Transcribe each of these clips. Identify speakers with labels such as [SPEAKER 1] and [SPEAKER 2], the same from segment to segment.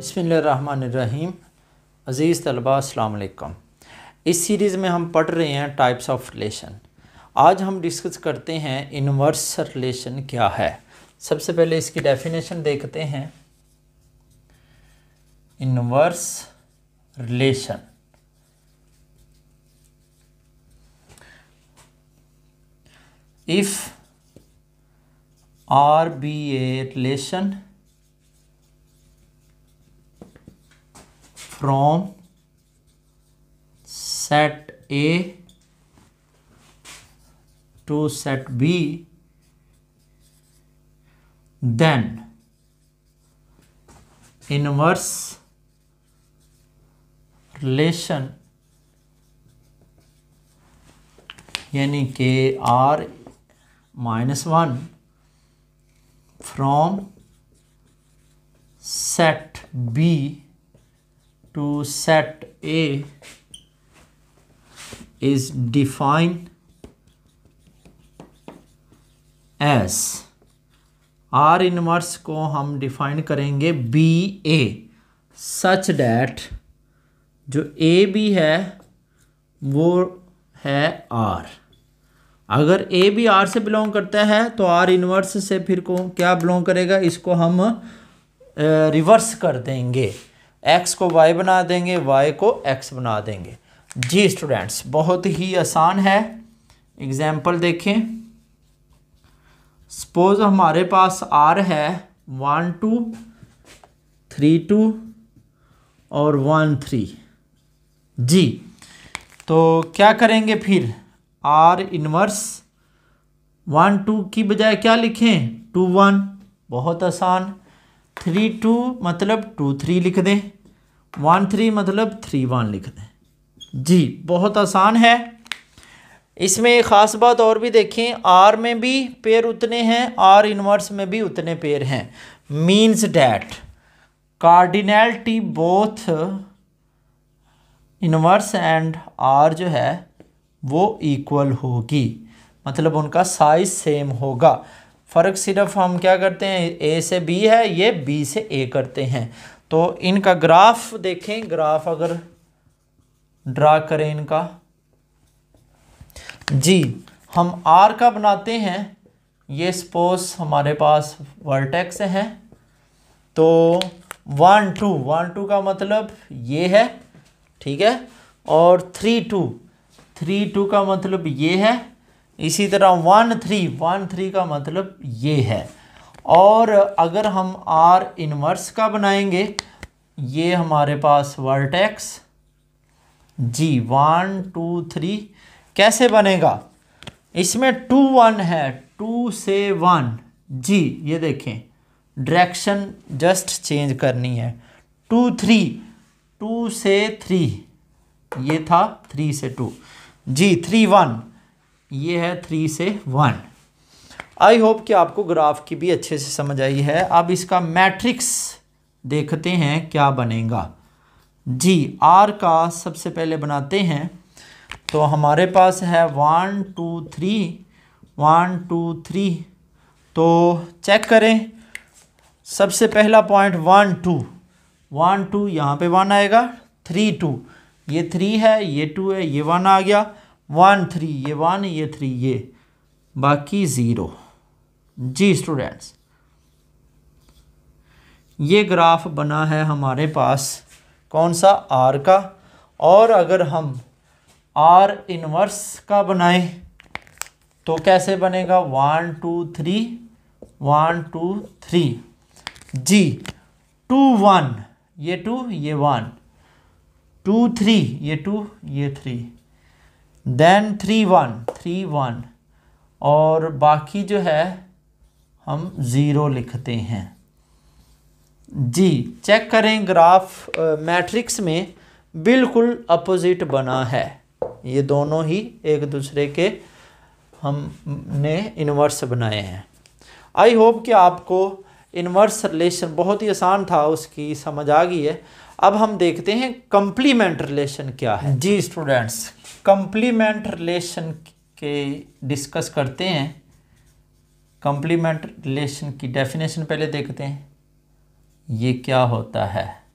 [SPEAKER 1] बिस्मिल्लाहिर्रहमानिर्रहीम। अज़ीज़ तलबा अस्सलाम वालेकुम। इस सीरीज़ में हम पढ़ रहे हैं टाइप्स ऑफ रिलेशन। आज हम डिस्कस करते हैं इन्वर्स रिलेशन क्या है। सबसे पहले इसकी डेफिनेशन देखते हैं। Inverse relation if R be a relation from set A to set B, then inverse relation यानी कि R-1 from set B to set A is defined as R inverse को हम डिफाइन करेंगे बी ए सच डैट जो A B है वो है are. अगर ए बी आर से बिलोंग करता है तो आर इनवर्स से फिर को क्या बिलोंग करेगा, इसको हम रिवर्स कर देंगे, एक्स को वाई बना देंगे, वाई को एक्स बना देंगे। जी स्टूडेंट्स, बहुत ही आसान है। एग्जाम्पल देखें। सपोज हमारे पास आर है 1 2 3 2 और 1 3। जी तो क्या करेंगे फिर, आर इनवर्स 1 2 की बजाय क्या लिखें 2 1, बहुत आसान। 3 2 मतलब 2 3 लिख दें, 1 3 मतलब 3 1 लिख दें। जी बहुत आसान है। इसमें एक ख़ास बात और भी देखें, आर में भी पेयर उतने हैं, आर इनवर्स में भी उतने पेयर हैं। Means that cardinality both inverse and R जो है वो इक्वल होगी, मतलब उनका साइज सेम होगा। फ़र्क सिर्फ हम क्या करते हैं, ए से बी है, ये बी से ए करते हैं। तो इनका ग्राफ देखें, ग्राफ अगर ड्रा करें इनका, जी हम आर का बनाते हैं। ये सपोज हमारे पास वर्टेक्स है, तो 1 2 का मतलब ये है, ठीक है, और 3 2 का मतलब ये है। इसी तरह 1 3 का मतलब ये है। और अगर हम आर इनवर्स का बनाएंगे, ये हमारे पास वर्टेक्स, जी 1 2 3 कैसे बनेगा, इसमें 2 1 है, 2 से 1, जी ये देखें डायरेक्शन जस्ट चेंज करनी है। 2 3 2 से 3, ये था 3 से 2, जी 3 1, ये है 3 से 1। आई होप कि आपको ग्राफ की भी अच्छे से समझ आई है। अब इसका मैट्रिक्स देखते हैं क्या बनेगा। जी आर का सबसे पहले बनाते हैं। तो हमारे पास है 1 2 3 1 2 3। तो चेक करें, सबसे पहला पॉइंट 1 2 यहाँ पे 1 आएगा, 3 2 ये 3 है, ये 2 है, ये 1 आ गया, 1 3 ये 1 ये 3 ये, बाकी 0। जी स्टूडेंट्स, ये ग्राफ बना है हमारे पास कौन सा, आर का। और अगर हम आर इनवर्स का बनाएं तो कैसे बनेगा, 1 2 3 1 2 3, जी 2 1 ये 2 ये 1, 2 3 ये 2 ये 3, देन 3 1 और बाकी जो है हम 0 लिखते हैं। जी चेक करें, ग्राफ मैट्रिक्स में बिल्कुल अपोजिट बना है। ये दोनों ही एक दूसरे के हमने इन्वर्स बनाए हैं। आई होप कि आपको इन्वर्स रिलेशन बहुत ही आसान था, उसकी समझ आ गई है। अब हम देखते हैं कंप्लीमेंट रिलेशन क्या है। जी स्टूडेंट्स, कंप्लीमेंट रिलेशन के डिस्कस करते हैं। कंप्लीमेंट रिलेशन की डेफिनेशन पहले देखते हैं, ये क्या होता है।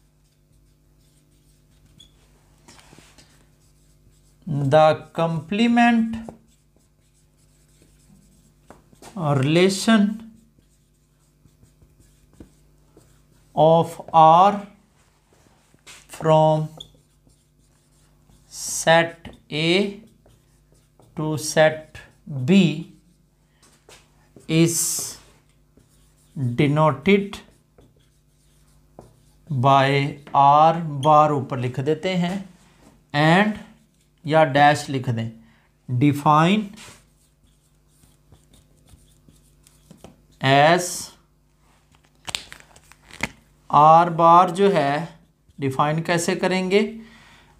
[SPEAKER 1] the complement relation of R from set A to set B is denoted by R बार ऊपर लिख देते हैं एंड या डैश लिख दें, डिफाइन एज आर बार जो है डिफाइन कैसे करेंगे,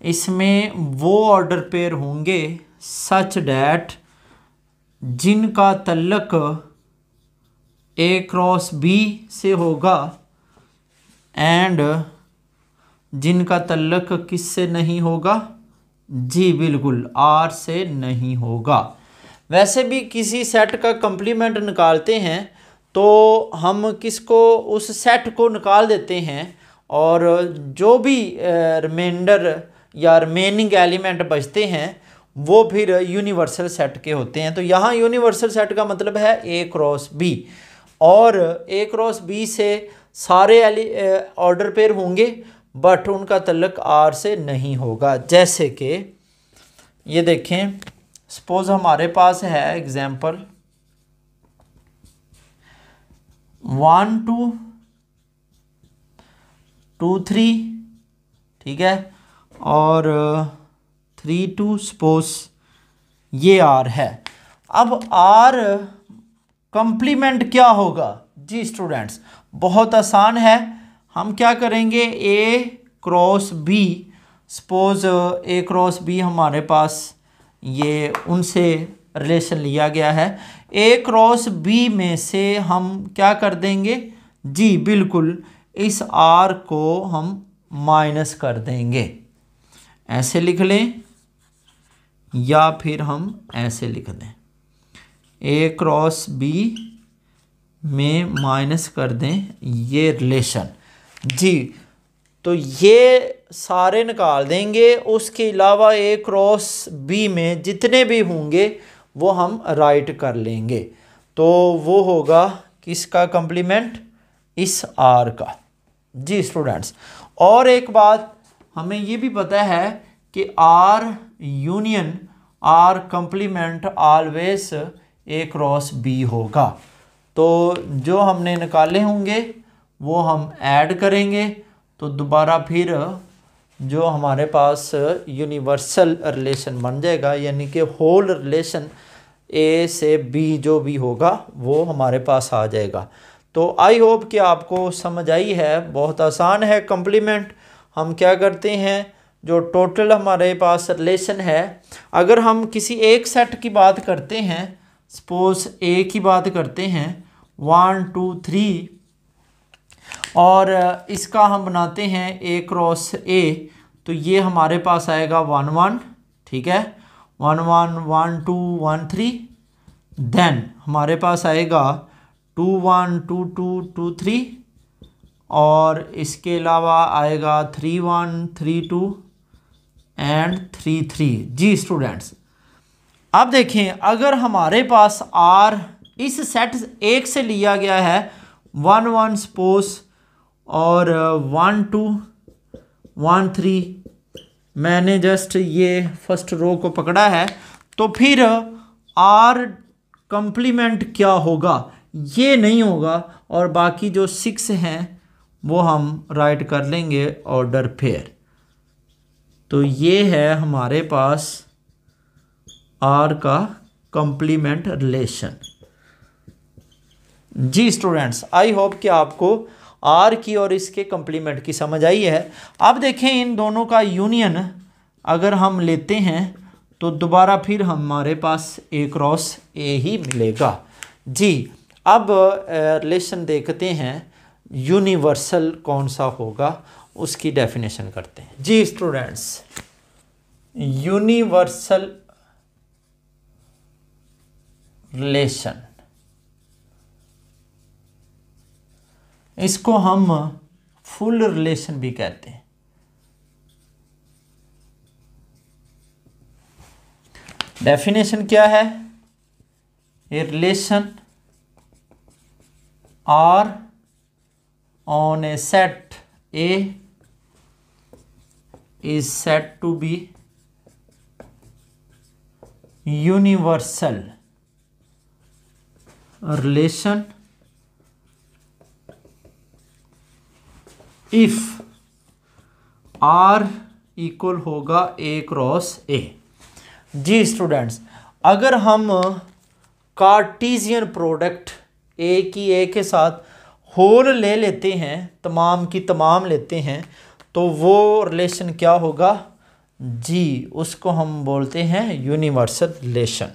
[SPEAKER 1] इसमें वो ऑर्डर पेयर होंगे सच डैट जिनका तल्लक A क्रॉस B से होगा एंड जिनका तल्लक किससे नहीं होगा, जी बिल्कुल R से नहीं होगा। वैसे भी किसी सेट का कंप्लीमेंट निकालते हैं तो हम किसको, उस सेट को निकाल देते हैं और जो भी रिमाइंडर या रिमेनिंग एलिमेंट बचते हैं वो फिर यूनिवर्सल सेट के होते हैं। तो यहाँ यूनिवर्सल सेट का मतलब है A क्रॉस B, और A क्रॉस B से सारे ऑर्डर पेयर होंगे बट उनका तल्लक R से नहीं होगा। जैसे कि ये देखें, सपोज हमारे पास है एग्जाम्पल 1 2 2 3, ठीक है, और 3 2, सपोज ये R है। अब R कंप्लीमेंट क्या होगा जी स्टूडेंट्स, बहुत आसान है। हम क्या करेंगे, A cross B, suppose A cross B हमारे पास ये उनसे रिलेशन लिया गया है, A क्रॉस B में से हम क्या कर देंगे, जी बिल्कुल इस R को हम माइनस कर देंगे, ऐसे लिख लें या फिर हम ऐसे लिख दें, A क्रॉस B में माइनस कर दें ये रिलेशन जी। तो ये सारे निकाल देंगे, उसके अलावा A क्रॉस B में जितने भी होंगे वो हम राइट कर लेंगे। तो वो होगा किसका कंप्लीमेंट, इस R का जी स्टूडेंट्स। और एक बात हमें ये भी पता है कि R union R complement always A cross B होगा। तो जो हमने निकाले होंगे वो हम ऐड करेंगे तो दोबारा फिर जो हमारे पास यूनिवर्सल रिलेशन बन जाएगा, यानी कि होल रिलेशन A से B जो भी होगा वो हमारे पास आ जाएगा। तो आई होप कि आपको समझ आई है, बहुत आसान है कंप्लीमेंट। हम क्या करते हैं, जो टोटल हमारे पास रिलेशन है, अगर हम किसी एक सेट की बात करते हैं, सपोज A की बात करते हैं 1 2 3, और इसका हम बनाते हैं A क्रॉस A, तो ये हमारे पास आएगा 1 1, ठीक है, 1 1 1 2 1 3, देन हमारे पास आएगा 2 1 2 2 2 3, और इसके अलावा आएगा 3 1 3 2 एंड 3 3 जी स्टूडेंट्स। अब देखें, अगर हमारे पास R इस सेट एक से लिया गया है 1 1 सपोज, और 1 2 1 3, मैंने जस्ट ये फर्स्ट रो को पकड़ा है, तो फिर R कंप्लीमेंट क्या होगा, ये नहीं होगा, और बाकी जो 6 हैं वो हम राइट कर लेंगे ऑर्डर पेयर। तो ये है हमारे पास R का कंप्लीमेंट रिलेशन जी स्टूडेंट्स। आई होप कि आपको R की और इसके कंप्लीमेंट की समझ आई है। अब देखें, इन दोनों का यूनियन अगर हम लेते हैं तो दोबारा फिर हमारे पास A क्रॉस A ही मिलेगा जी। अब रिलेशन देखते हैं यूनिवर्सल कौन सा होगा, उसकी डेफिनेशन करते हैं जी स्टूडेंट्स। यूनिवर्सल रिलेशन, इसको हम फुल रिलेशन भी कहते हैं। डेफिनेशन क्या है? A relation R on a set A is said to be universal relation if R equal होगा A क्रॉस A। जी स्टूडेंट्स, अगर हम कार्टीजियन प्रोडक्ट A की A के साथ होल ले लेते हैं, तमाम की तमाम लेते हैं, तो वो रिलेशन क्या होगा जी, उसको हम बोलते हैं यूनिवर्सल रिलेशन।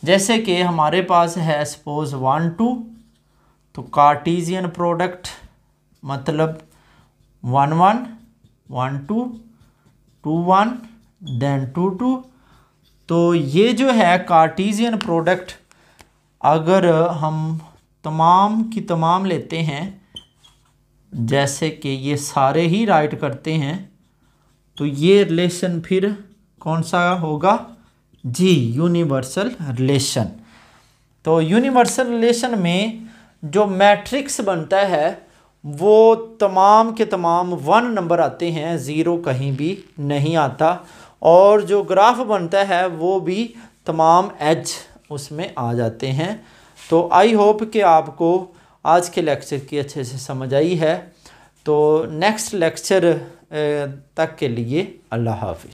[SPEAKER 1] जैसे कि हमारे पास है सपोज 1 2, तो कार्टीजियन प्रोडक्ट मतलब 1 1 1 2 2 1 देन 2 2। तो ये जो है कार्टीजियन प्रोडक्ट अगर हम तमाम की तमाम लेते हैं, जैसे कि ये सारे ही राइट करते हैं, तो ये रिलेशन फिर कौन सा होगा जी, यूनिवर्सल रिलेशन। तो यूनिवर्सल रिलेशन में जो मैट्रिक्स बनता है वो तमाम के तमाम 1 नंबर आते हैं, 0 कहीं भी नहीं आता, और जो ग्राफ बनता है वो भी तमाम एज उसमें आ जाते हैं। तो आई होप कि आपको आज के लेक्चर की अच्छे से समझ आई है। तो नेक्स्ट लेक्चर तक के लिए अल्लाह हाफिज़।